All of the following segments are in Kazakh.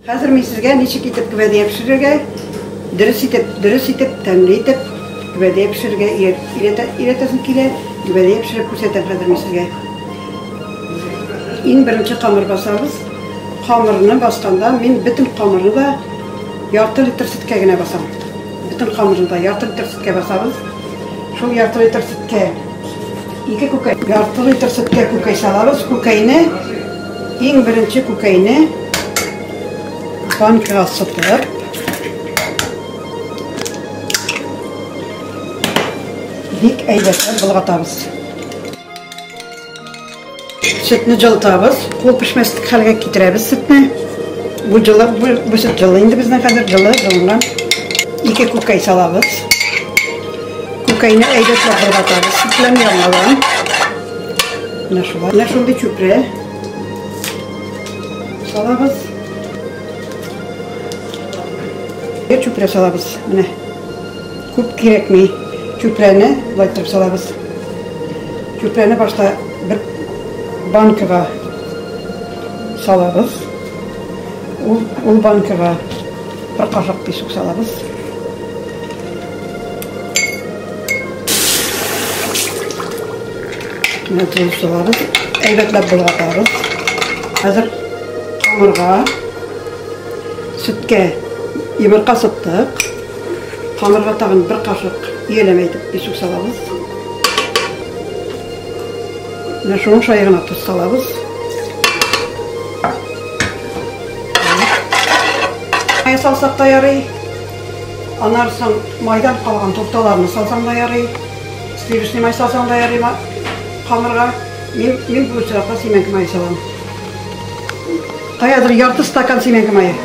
Хәзер мин сезгә ничек итеп гвәдия пешерергә, дөрес итеп, тәмле итеп гвәдия пешерергә өйрәтәсем килә. Гвәдия пешереп күрсәтәм хәзер мин сезгә. Иң беренче камыр басабыз. Камырны басканда мин бөтен камырны да ярты литр сөткә генә басам. Бөтен камырны да ярты литр сөткә басабыз. Шул ярты литр сөткә 2 күкәй, ярты литр сөткә күкәй салабыз. Күкәйне иң беренче күкәйне банкага сытып, бик әйбәтләп болгатабыз. Sütni жылытабыз, кул пешмәслек хәлгә китерәбез sütni. Бу süt жылы инде безнең хәзер жылынган. 2 күкәй салабыз. Күкәйне әйбәтләп болгатабыз, süt белән яңадан. Менә шундый чүпрә салабыз. Чүпрә салабыз. Менә күп кирәкми. Чүпрәне булайтып салабыз. Чүпрәне башта бер банкага салабыз. Ул банкага бер кашык песок салабыз. Менә туз салабыз. Әйбәтләп болгатабыз. Хәзер камырга, сөткә йомырка сыттык. Камырга тагын бер кашык иеләмә итеп песок салабыз. Менә шуның шайыгына туз салабыз. Май салсак та ярый. Аннан соң майдан калган токталарны салсаң да ярый. Сливочный май салсаң да ярый камырга. Мин бу чакта семенки май салам. Каядыр ярты стакан семенки майы.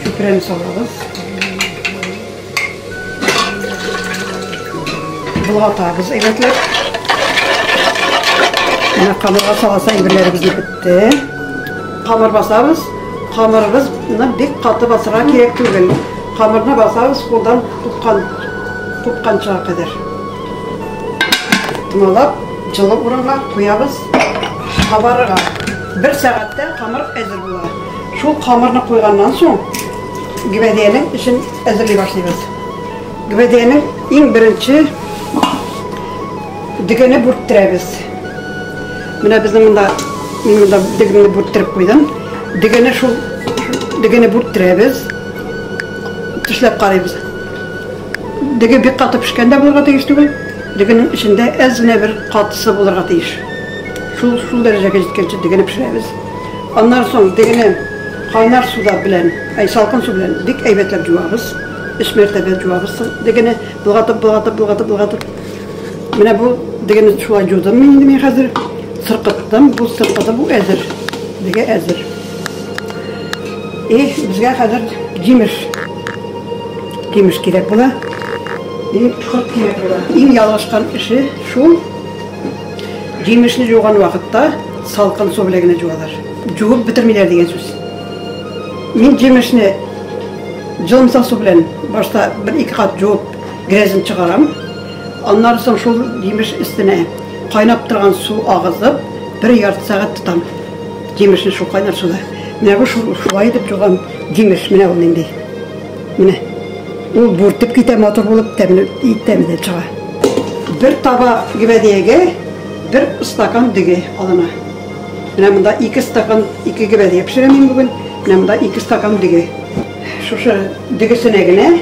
Чүпрәне салабыз. Болгатабыз әйбәтләп. Менә камырга салса әйберләребез бетте. Камыр басабыз. Камырыбызны бик каты басырга кирәк түгел. Камырны басабыз кулдан тупканча кадәр. Тымалап, жылы урынга куябыз. Кабарыга 1 сәгатьтә камыр әзер була. Шул камырны куйганнан соң гвәдиянең эшен әзерли башлыйбыз. Гвәдиянең иң беренче дигене бүрттерәбез. Менә безнең монда дигене бүрттереп куйдым. Дигене бүрттерәбез. Тешләп карыйбыз. Диге бик каты пешкәндә булырга тиеш түгел. Дигенең эчендә әз генә бер катысы булырга тиеш. Шул дәрәҗәгә җиткәнче дигене пешерәбез. Аннан соң дигене кайнар суда белән, салкын су белән бик әйбәтләп җуабыз. 3 мәртәбә җуабыз. Дигене болгатып. Менә бу дигене шулай җудым мин хәзер. Сыркыттым, бу әзер. Диге әзер. Безгә хәзер җимеш кирәк була. Кырт кирәк була. Иң ялгышкан эше шул. Җимешне җуган вакытта салкын су белән генә җуалар. Җуып бетермиләр дигән сүз. Мин җимешне җылымсак су белән башта 1-2 кат җуып грязын чыгарам. Аннан соң шул җимеш өстенә кайнап торган су агызып, 1 ярты сәгать тотам. Җимешне шул кайнар суда. Менә бу шулай дип җуган җимеш менә ул инде. Менә ул бүртеп китә мотор булып тәмле чыга. 1 таба гвәдиягә 1 стакан диге алына. Менә монда 2 стакан 2 гвәдия пешерәм мин бүген. Менә монда 2 стакан диге. Шушы дигесенә генә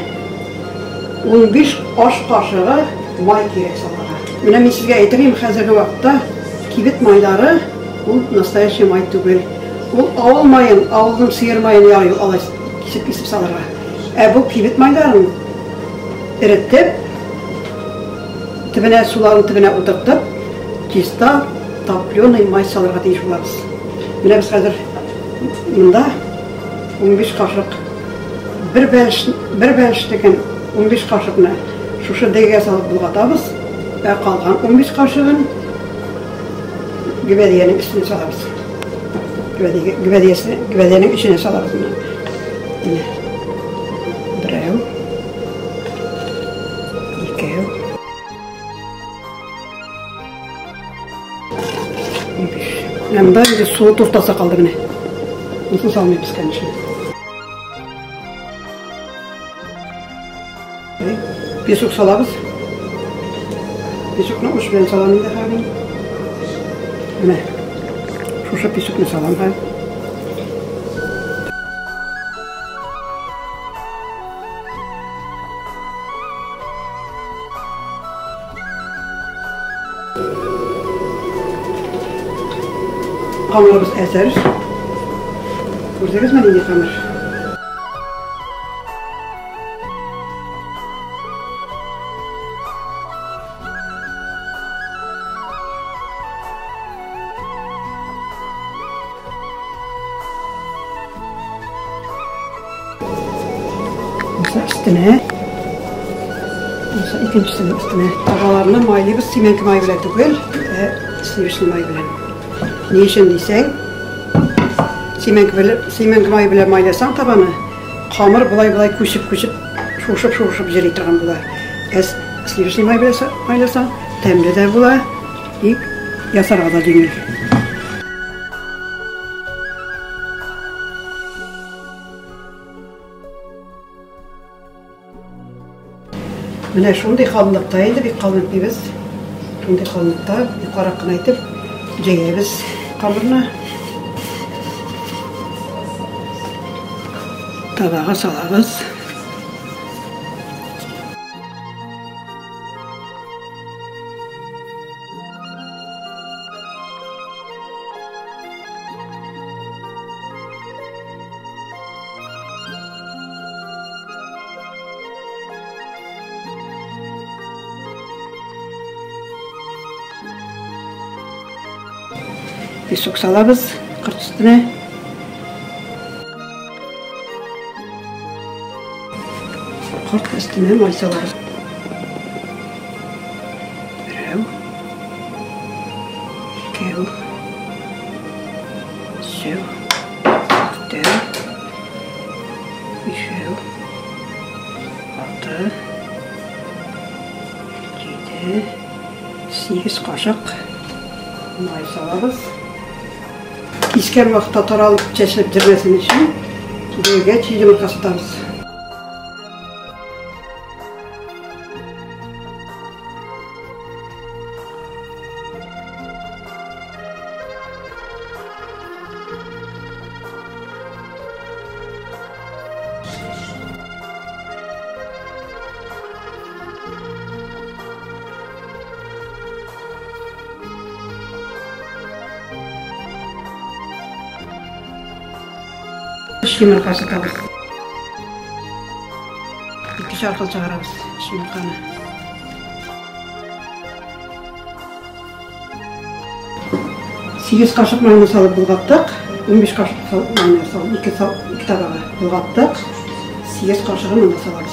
15 аш кашыгы май кирәк салырга. Менә мин сезгә әйтәм, хәзерге вакытта кибет майлары ул настоящий май түгел. Ул авыл майын, авылның сыер майын ярый алай кисеп салырга. Бу кибет майларын эритеп, тибенә суларын тибенә утыртып, чиста топленый май салырга тиеш булабыз. Менә без хәзер монда 15 кашык бер бәлештәген 15 кашыкны шушы дигегә салып болгатабыз. Калган 15 кашыгын гвәдиянең өстенә салабыз. Гвәдиянең эченә салабыз. Берәү, икәү, 15. Менә монда инде суы туктаса калды гына. Bunu salmayız kendisine. Pesok salabız. Pesokni uç bilen salamın da halim. Ne? Şuşa pesokni salam halim. Kamerimiz eser. Gördünüz mü neydi kamer? Üstüne. İkincisinin üstüne. Tavalarına maylayıp simenki may bilen tükül. Sivişli may bilen. Ne için deysen? Simenki may bilen maylasan tabanı. Kamır bulay kuşup şoşup jeri tırgan bula. Sivişli may bilen maylasan temde de bula. Yasar da dengel. Mine şunday kalınlıkta edi, bir kalınlık biz. Şunday kalınlıkta yukarı kınaytıp cegemiz kalırına. Tabağa salağız. Pesok salabız kırt üstüne. Kırt üstüne may salarız. Birev. İkev. Sev. Dörttev. Üçev. Altı. Yedi. 8 kaşık may salabız. İsker vaxtda taralıb çeşilib dirməsin üçün böyüge çiğ yumurtası tutarız. Yumurtası kalır. İki şarkıl çıkarırız yumurtanı. Sekiz kaşık mayonez salıp bulgattık. 15 kaşık mayonez salıp iki tabağa bulgattık. 8 kaşığı mayonez salarız.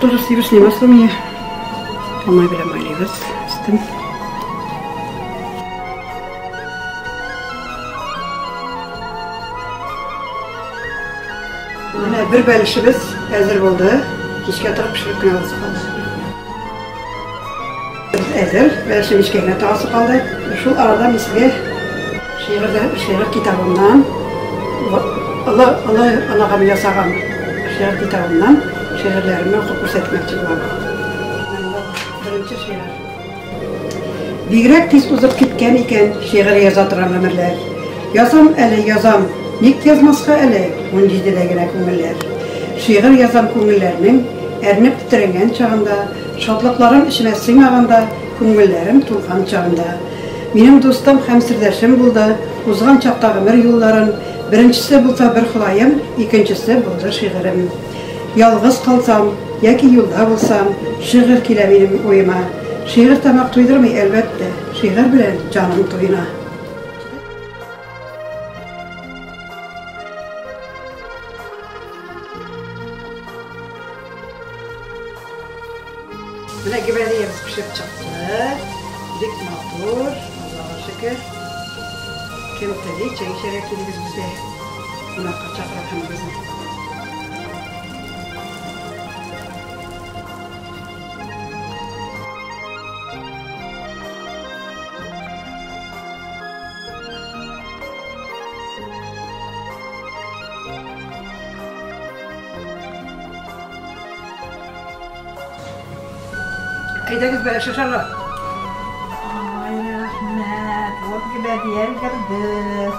Тоже сливочное масло мне. Помой бile maylayız. İstim. Mana bir bəlişimiz hazır oldu. Kişke atıp pişirip kınavası kaldı. Hazır. Bəlişim işkekine tağısı kaldı. Şu arada misli şehir kitabımdan Allah anağamı yasağım şehir kitabımdan şehirlerimi okup göstermek için var. Birinci şehir. Bigrek tez uzak gitken iken şehir yazatıran ömürler. Yazam ele yazam, nik yazmazsa ele, oncidilagine köngüller. Şehir yazam köngüllerinin ernip titrengen çağında, şadlıklarım içine sığmaganda, köngüllerim tulgan çağında. Benim dostum hem sirdaşım buldu, uzgan çaqta ömür yolların, birincisi bulsa bir xılayım, ikincisi buldu şehirim. Yalğız kalsam, yoki yolda bulsam, şehir kele benim oyuma. Şehir tamak tuydurmay elbette, şeyler bile canım toyuna. Buna güveniyoruz pişip çıktı. Dik mahvur, Allah'a şükür. Kemikleri, çay içerek gidiyoruz bize. Buna kaçak rakam bizim. Aydınız böyle şaşarlar. Ay rahmet, o gibi bir yer gördü.